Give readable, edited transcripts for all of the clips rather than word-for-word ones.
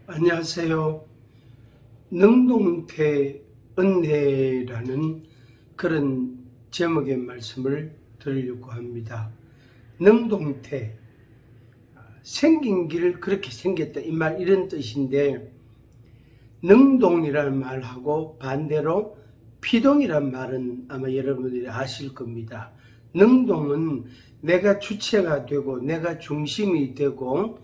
안녕하세요. 능동태 은혜라는 그런 제목의 말씀을 드리려고 합니다. 능동태, 생긴 길 그렇게 생겼다 이 말 이런 뜻인데, 능동이라는 말하고 반대로 피동이라는 말은 아마 여러분들이 아실 겁니다. 능동은 내가 주체가 되고 내가 중심이 되고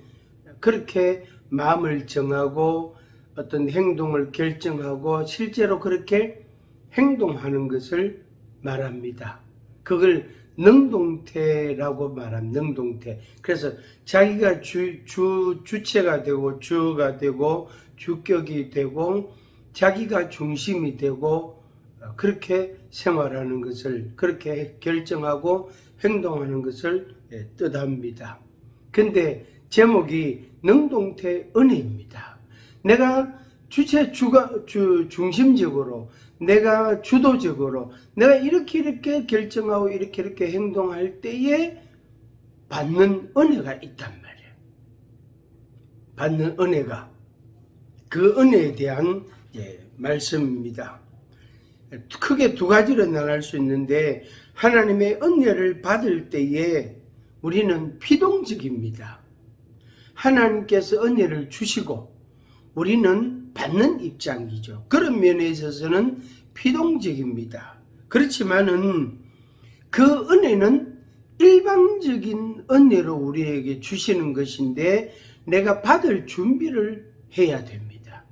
그렇게 마음을 정하고 어떤 행동을 결정하고 실제로 그렇게 행동하는 것을 말합니다. 그걸 능동태라고 말합니다. 능동태. 그래서 자기가 주체가 되고 주가 되고 주격이 되고 자기가 중심이 되고 그렇게 생활하는 것을, 그렇게 결정하고 행동하는 것을 뜻합니다. 근데 제목이 능동태 은혜입니다. 내가 중심적으로, 내가 주도적으로, 내가 이렇게 결정하고 이렇게 행동할 때에 받는 은혜가 있단 말이에요. 받는 은혜가. 그 은혜에 대한 말씀입니다. 크게 두 가지로 나눌 수 있는데, 하나님의 은혜를 받을 때에 우리는 피동적입니다. 하나님께서 은혜를 주시고 우리는 받는 입장이죠. 그런 면에 있어서는 피동적입니다. 그렇지만은 그 은혜는 일방적인 은혜로 우리에게 주시는 것인데, 내가 받을 준비를 해야 됩니다.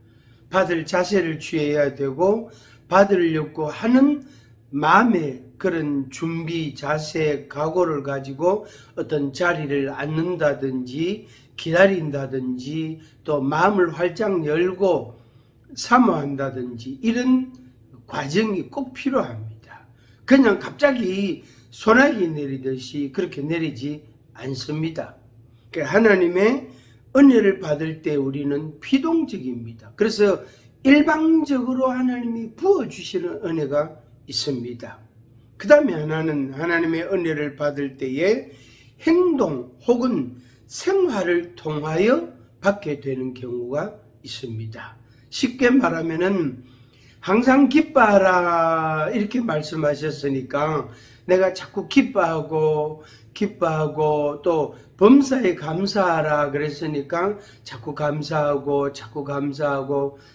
받을 자세를 취해야 되고 받으려고 하는 마음의 그런 준비, 자세, 각오를 가지고 어떤 자리를 앉는다든지 기다린다든지 또 마음을 활짝 열고 사모한다든지 이런 과정이 꼭 필요합니다. 그냥 갑자기 소나기 내리듯이 그렇게 내리지 않습니다. 하나님의 은혜를 받을 때 우리는 피동적입니다. 그래서 일방적으로 하나님이 부어주시는 은혜가 있습니다. 그 다음에 하나는 하나님의 은혜를 받을 때에 행동 혹은 생활을 통하여 받게 되는 경우가 있습니다. 쉽게 말하면은 항상 기뻐하라 이렇게 말씀하셨으니까 내가 자꾸 기뻐하고 또 범사에 감사하라 그랬으니까 자꾸 감사하고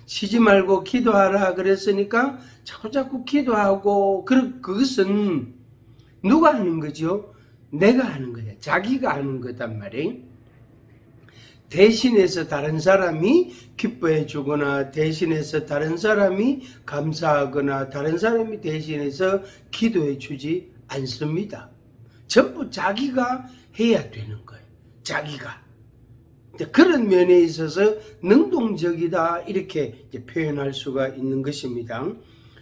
쉬지 말고 기도하라 그랬으니까 자꾸 기도하고, 그것은 누가 하는 거죠? 내가 하는 거야. 자기가 하는 거단 말이에요. 대신해서 다른 사람이 기뻐해 주거나 대신해서 다른 사람이 감사하거나 다른 사람이 대신해서 기도해 주지 않습니다. 전부 자기가 해야 되는 거예요. 자기가. 그런 면에 있어서 능동적이다 이렇게 표현할 수가 있는 것입니다.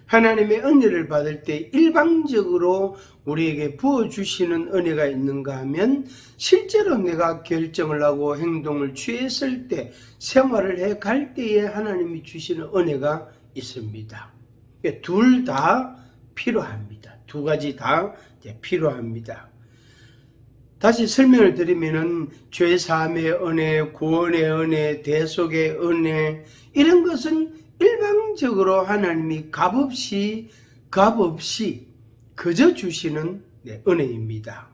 하나님의 은혜를 받을 때 일방적으로 우리에게 부어주시는 은혜가 있는가 하면, 실제로 내가 결정을 하고 행동을 취했을 때, 생활을 해갈 때에 하나님이 주시는 은혜가 있습니다. 둘 다 필요합니다. 두 가지 다 필요합니다. 다시 설명을 드리면은 죄사함의 은혜, 구원의 은혜, 대속의 은혜, 이런 것은 일방적으로 하나님이 값없이 그저 주시는 은혜입니다.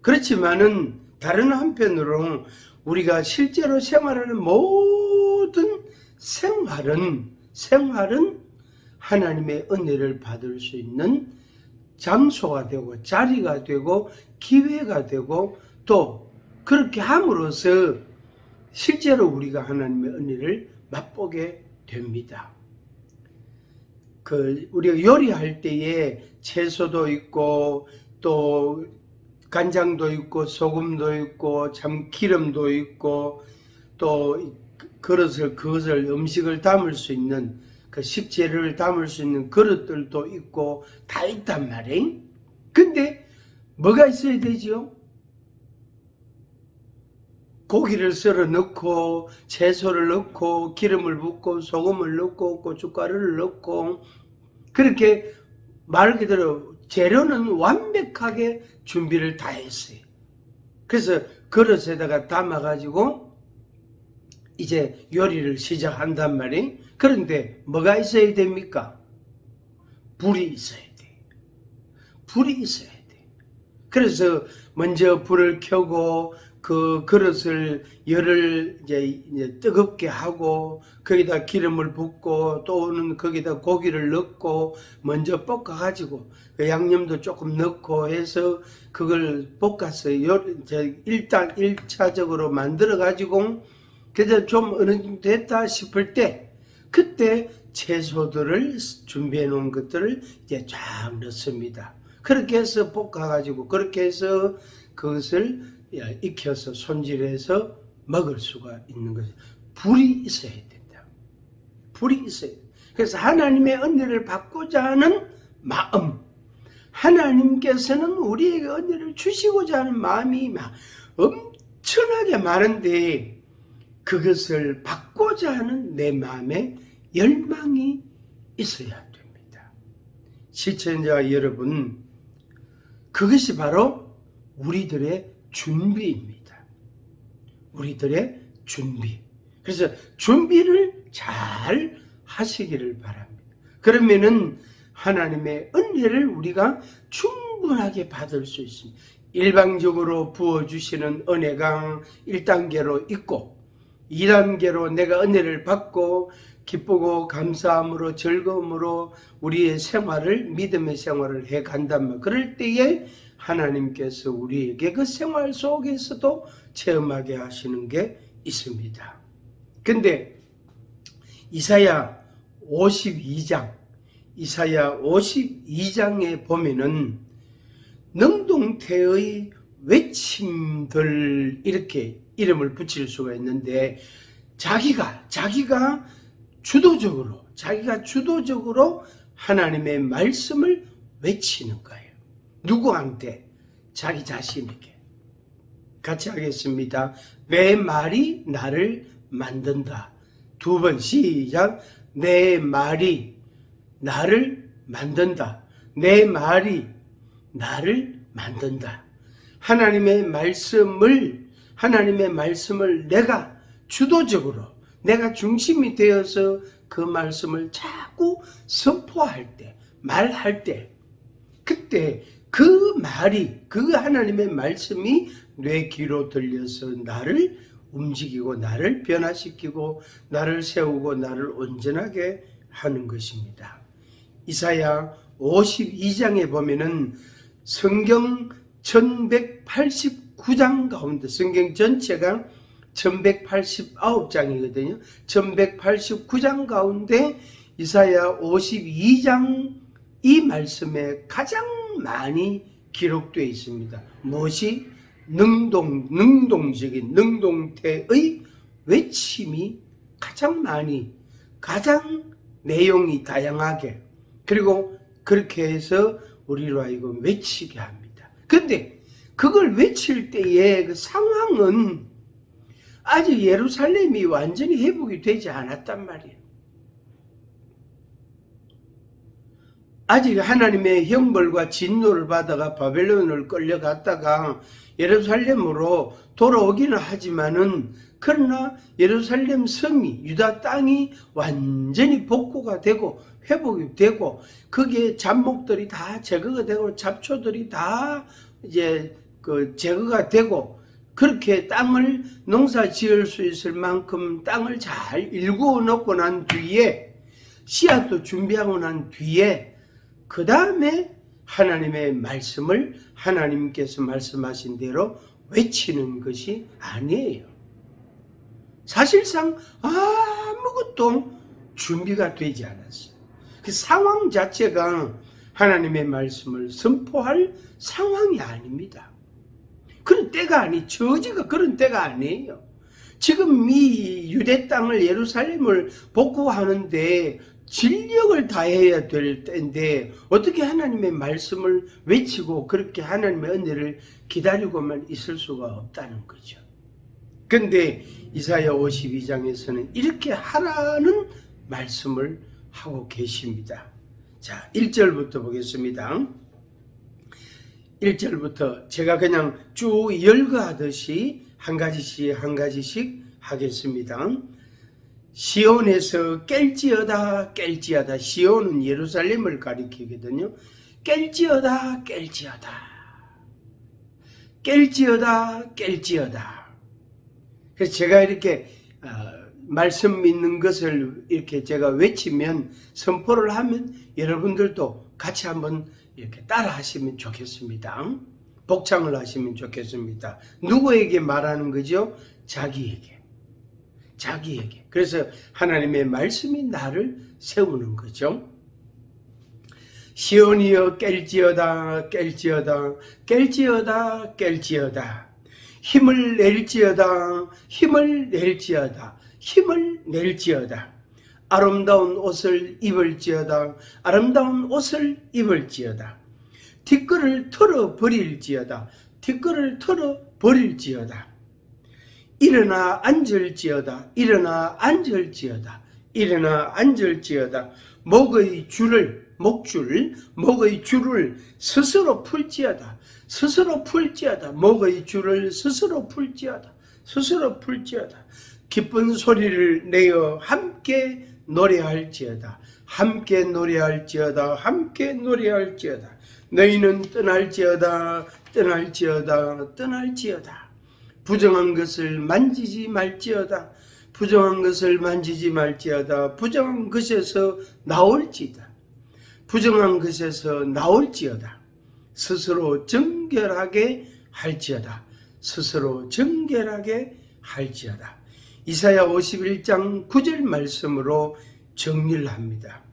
그렇지만은 다른 한편으로 우리가 실제로 생활하는 모든 생활은 하나님의 은혜를 받을 수 있는 장소가 되고 자리가 되고 기회가 되고, 또 그렇게 함으로써 실제로 우리가 하나님의 은혜를 맛보게 됩니다. 우리가 요리할 때에 채소도 있고 또 간장도 있고 소금도 있고 참 기름도 있고 또 그것을 음식을 담을 수 있는 그 식재료를 담을 수 있는 그릇들도 있고 다 있단 말이에요. 근데 뭐가 있어야 되죠? 고기를 썰어 넣고 채소를 넣고 기름을 붓고 소금을 넣고 고춧가루를 넣고, 그렇게 말 그대로 재료는 완벽하게 준비를 다 했어요. 그래서 그릇에다가 담아가지고 이제 요리를 시작한단 말이에요. 그런데 뭐가 있어야 됩니까? 불이 있어야 돼. 불이 있어야 돼. 그래서 먼저 불을 켜고 그 그릇을 열을 이제 뜨겁게 하고 거기다 기름을 붓고 또는 거기다 고기를 넣고 먼저 볶아 가지고 그 양념도 조금 넣고 해서 그걸 볶아서 일단 1차적으로 만들어 가지고 그래서 좀 어느 정도 됐다 싶을 때 그때 채소들을 준비해 놓은 것들을 이제 쫙 넣습니다. 그렇게 해서 볶아 가지고 그렇게 해서 그것을 익혀서 손질해서 먹을 수가 있는 거죠. 불이 있어야 된다. 불이 있어야 된다. 그래서 하나님의 은혜를 받고자 하는 마음, 하나님께서는 우리에게 은혜를 주시고자 하는 마음이 엄청나게 많은데 그것을 받고자 하는 내 마음에 열망이 있어야 됩니다. 시청자 여러분, 그것이 바로 우리들의 준비입니다. 우리들의 준비. 그래서 준비를 잘 하시기를 바랍니다. 그러면은 하나님의 은혜를 우리가 충분하게 받을 수 있습니다. 일방적으로 부어주시는 은혜가 1단계로 있고 2단계로 내가 은혜를 받고 기쁘고 감사함으로 즐거움으로 우리의 생활을 믿음의 생활을 해간단 말이에요. 그럴 때에 하나님께서 우리에게 그 생활 속에서도 체험하게 하시는 게 있습니다. 근데 이사야 52장에 보면은 능동태의 외침들 이렇게 이름을 붙일 수가 있는데 자기가 주도적으로 하나님의 말씀을 외치는 거예요. 누구한테? 자기 자신에게. 같이 하겠습니다. 내 말이 나를 만든다. 2번 시작. 내 말이 나를 만든다. 내 말이 나를 만든다. 하나님의 말씀을 내가 주도적으로 내가 중심이 되어서 그 말씀을 자꾸 선포할 때, 말할 때, 그때 그 하나님의 말씀이 뇌 귀로 들려서 나를 움직이고 나를 변화시키고 나를 세우고 나를 온전하게 하는 것입니다. 이사야 52장에 보면은 성경 1189장 가운데 성경 전체가 1189장이거든요. 1189장 가운데 이사야 52장 이 말씀에 가장 많이 기록되어 있습니다. 무엇이? 능동적인 능동태의 외침이 가장 내용이 다양하게 그리고 그렇게 해서 우리로 하여금 외치게 합니다. 그런데 그걸 외칠 때의 그 상황은 아직 예루살렘이 완전히 회복이 되지 않았단 말이에요. 아직 하나님의 형벌과 진노를 받아가 바벨론을 끌려갔다가 예루살렘으로 돌아오기는 하지만은 그러나 예루살렘 성이 유다 땅이 완전히 복구가 되고 회복이 되고 거기에 잡목들이 다 제거가 되고 잡초들이 다 이제 제거가 되고 그렇게 땅을 농사 지을 수 있을 만큼 땅을 잘 일구어 놓고 난 뒤에 씨앗도 준비하고 난 뒤에 그 다음에 하나님의 말씀을 하나님께서 말씀하신 대로 외치는 것이 아니에요. 사실상 아무것도 준비가 되지 않았어요. 그 상황 자체가 하나님의 말씀을 선포할 상황이 아닙니다. 그런 때가 처지가 그런 때가 아니에요. 지금 이 유대 땅을 예루살렘을 복구하는데 진력을 다해야 될 때인데 어떻게 하나님의 말씀을 외치고 그렇게 하나님의 은혜를 기다리고만 있을 수가 없다는 거죠. 그런데 이사야 52장에서는 이렇게 하라는 말씀을 하고 계십니다. 자, 1절부터 보겠습니다. 1절부터 제가 그냥 쭉 열거하듯이 한 가지씩 하겠습니다. 시온에서 깰지어다 깰지어다. 시온은 예루살렘을 가리키거든요. 깰지어다 깰지어다. 깰지어다 깰지어다. 그래서 제가 이렇게 말씀 믿는 것을 이렇게 제가 외치면, 선포를 하면 여러분들도 같이 한번 이렇게 따라 하시면 좋겠습니다. 복창을 하시면 좋겠습니다. 누구에게 말하는 거죠? 자기에게. 자기에게. 그래서 하나님의 말씀이 나를 세우는 거죠. 시온이여 깰지어다 깰지어다 깰지어다 깰지어다. 힘을 낼지어다 힘을 낼지어다 힘을 낼지어다. 아름다운 옷을 입을지어다 아름다운 옷을 입을지어다. 뒷걸을 털어 버릴지어다 뒷걸을 털어 버릴지어다. 일어나 앉을지어다 일어나 앉을지어다 일어나 앉을지어다. 목의 줄을 스스로 풀지어다 스스로 풀지어다. 목의 줄을 스스로 풀지어다 스스로 풀지어다. 기쁜 소리를 내어 함께 노래할지어다 함께 노래할지어다 함께 노래할지어다. 너희는 떠날지어다 떠날지어다 떠날지어다. 부정한 것을 만지지 말지어다 부정한 것을 만지지 말지어다. 부정한 것에서 나올지다 부정한 것에서 나올지어다. 스스로 정결하게 할지어다 스스로 정결하게 할지어다. 이사야 51장 9절 말씀으로 정리를 합니다.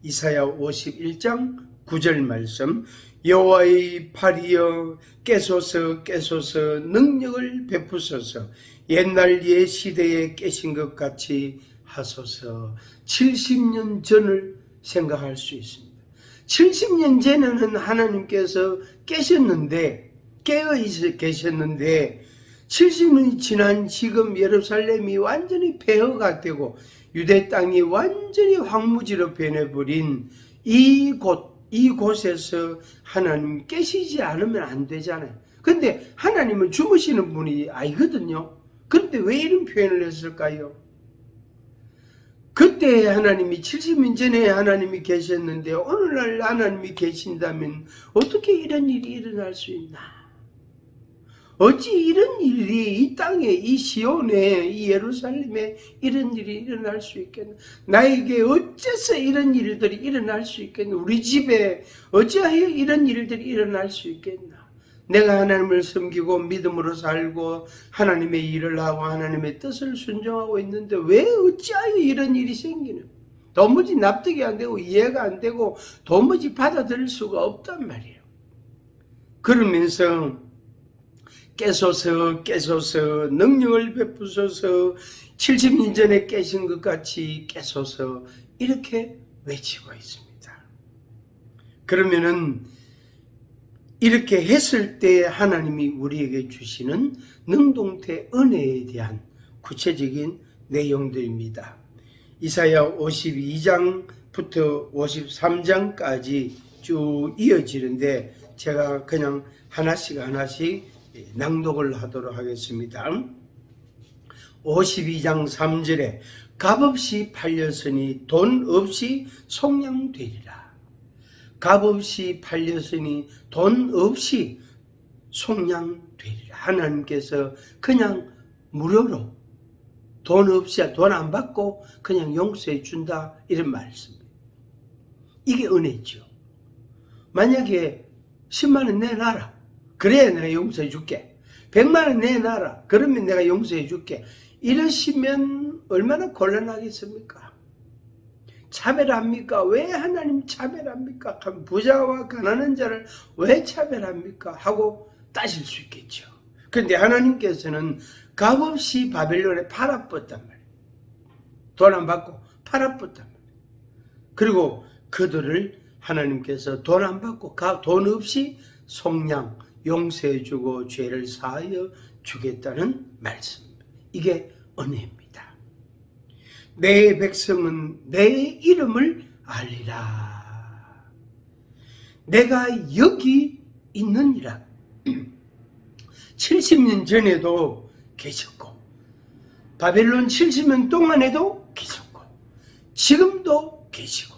이사야 51장 9절 말씀. 여호와의 팔이여 깨소서 깨소서 능력을 베푸소서 옛날 옛 시대에 깨신 것 같이 하소서. 70년 전을 생각할 수 있습니다. 70년 전에는 하나님께서 깨셨는데, 깨어있어 계셨는데 70년이 지난 지금 예루살렘이 완전히 폐허가 되고 유대 땅이 완전히 황무지로 변해버린 이곳에서 하나님 깨시지 않으면 안 되잖아요. 근데 하나님은 주무시는 분이 아니거든요. 그런데 왜 이런 표현을 했을까요? 그때 하나님이 70년 전에 하나님이 계셨는데 오늘날 하나님이 계신다면 어떻게 이런 일이 일어날 수 있나? 어찌 이런 일이 이 땅에, 이 시온에, 이 예루살렘에 이런 일이 일어날 수 있겠나? 나에게 어째서 이런 일들이 일어날 수 있겠나? 우리 집에 어찌하여 이런 일들이 일어날 수 있겠나? 내가 하나님을 섬기고 믿음으로 살고 하나님의 일을 하고 하나님의 뜻을 순종하고 있는데 왜 어찌하여 이런 일이 생기는? 도무지 납득이 안 되고 이해가 안 되고 도무지 받아들일 수가 없단 말이에요. 그러면서 깨소서 깨소서 능력을 베푸소서 70년 전에 깨신 것 같이 깨소서 이렇게 외치고 있습니다. 그러면은 이렇게 했을 때 하나님이 우리에게 주시는 능동태 은혜에 대한 구체적인 내용들입니다. 이사야 52장부터 53장까지 쭉 이어지는데 제가 그냥 하나씩 낭독을 하도록 하겠습니다. 52장 3절에 값없이 팔렸으니 돈 없이 속량되리라. 값없이 팔렸으니 돈 없이 속량되리라. 하나님께서 그냥 무료로 돈 없이 돈 안 받고 그냥 용서해 준다 이런 말씀입니다. 이게 은혜죠. 만약에 10만 원 내놔라. 그래야 내가 용서해 줄게. 100만 원 내놔라. 그러면 내가 용서해 줄게. 이러시면 얼마나 곤란하겠습니까? 차별합니까? 왜 하나님 차별합니까? 부자와 가난한 자를 왜 차별합니까? 하고 따질 수 있겠죠. 그런데 하나님께서는 값없이 바벨론에 팔아뻗단 말이에요. 돈 안 받고 팔아뻗단 말이에요. 그리고 그들을 하나님께서 돈 안 받고 돈 없이 속량, 용서해주고 죄를 사하여 주겠다는 말씀입니다. 이게 은혜입니다. 내 백성은 내 이름을 알리라. 내가 여기 있느니라. 70년 전에도 계셨고 바벨론 70년 동안에도 지금도 계시고,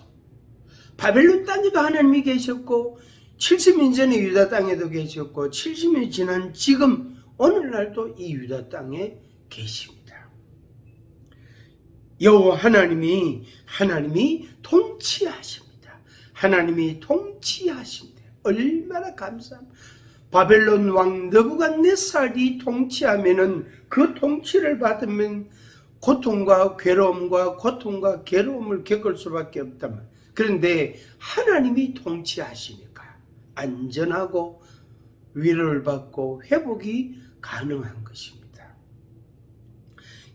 바벨론 땅에도 하나님이 계셨고 70년 전에 유다 땅에도 계셨고 70년이 지난 지금 오늘날도 이 유다 땅에 계십니다. 여호와 하나님이 통치하십니다. 하나님이 통치하신대. 얼마나 감사합니다. 바벨론 왕 느부갓네살이 통치하면은 그 통치를 받으면 고통과 괴로움과 괴로움을 겪을 수밖에 없다만, 그런데 하나님이 통치하시니까 안전하고 위로를 받고 회복이 가능한 것입니다.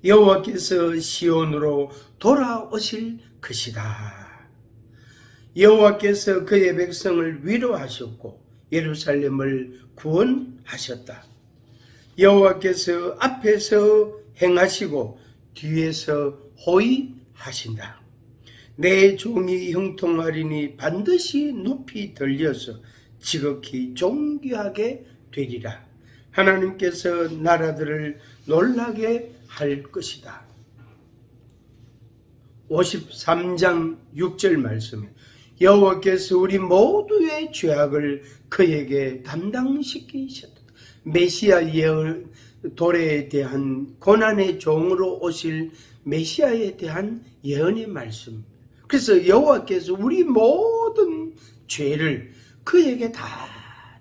여호와께서 시온으로 돌아오실 것이다. 여호와께서 그의 백성을 위로하셨고 예루살렘을 구원하셨다. 여호와께서 앞에서 행하시고 뒤에서 호위하신다. 내 종이 형통하리니 반드시 높이 들려서 지극히 존귀하게 되리라. 하나님께서 나라들을 놀라게 할 것이다. 53장 6절 말씀에 여호와께서 우리 모두의 죄악을 그에게 담당시키셨다. 메시아 예언 도래에 대한 고난의 종으로 오실 메시아에 대한 예언의 말씀. 그래서 여호와께서 우리 모든 죄를 그에게 다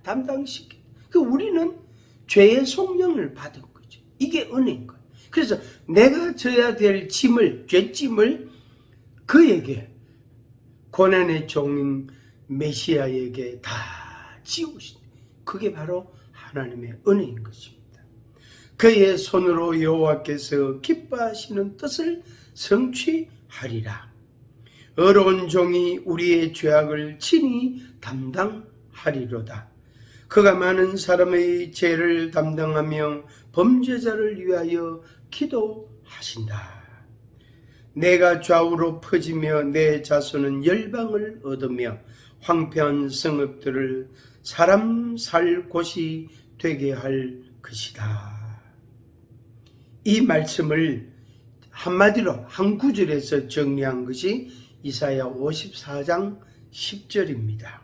담당시켜. 우리는 죄의 속량을 받은 거죠. 이게 은혜인 거예요. 그래서 내가 져야 될 죄짐을 그에게, 고난의 종인 메시아에게 다 지우신, 그게 바로 하나님의 은혜인 것입니다. 그의 손으로 여호와께서 기뻐하시는 뜻을 성취하리라. 어려운 종이 우리의 죄악을 친히 담당하리로다. 그가 많은 사람의 죄를 담당하며 범죄자를 위하여 기도하신다. 내가 좌우로 퍼지며 내 자손은 열방을 얻으며 황폐한 성읍들을 사람 살 곳이 되게 할 것이다. 이 말씀을 한마디로 한 구절에서 정리한 것이 이사야 54장 10절입니다.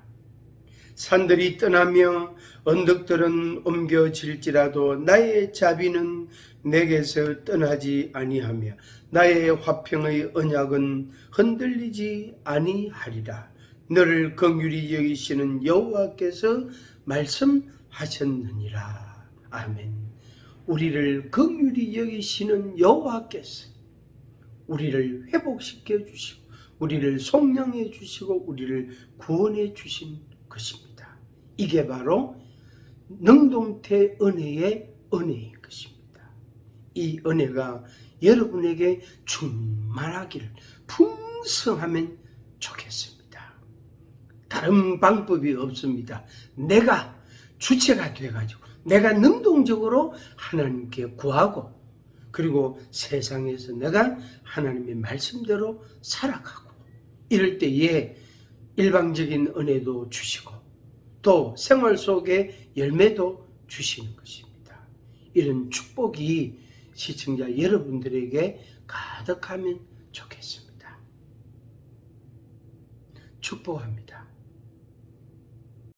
산들이 떠나며 언덕들은 옮겨질지라도 나의 자비는 내게서 떠나지 아니하며 나의 화평의 언약은 흔들리지 아니하리라. 너를 긍휼히 여기시는 여호와께서 말씀하셨느니라. 아멘. 우리를 긍휼히 여기시는 여호와께서 우리를 회복시켜 주시고 우리를 속량해 주시고 우리를 구원해 주신 것입니다. 이게 바로 능동태 은혜의 은혜인 것입니다. 이 은혜가 여러분에게 충만하기를, 풍성하면 좋겠습니다. 다른 방법이 없습니다. 내가 주체가 돼가지고 내가 능동적으로 하나님께 구하고, 그리고 세상에서 내가 하나님의 말씀대로 살아가고, 이럴 때에 일방적인 은혜도 주시고 또 생활 속에 열매도 주시는 것입니다. 이런 축복이 시청자 여러분들에게 가득하면 좋겠습니다. 축복합니다.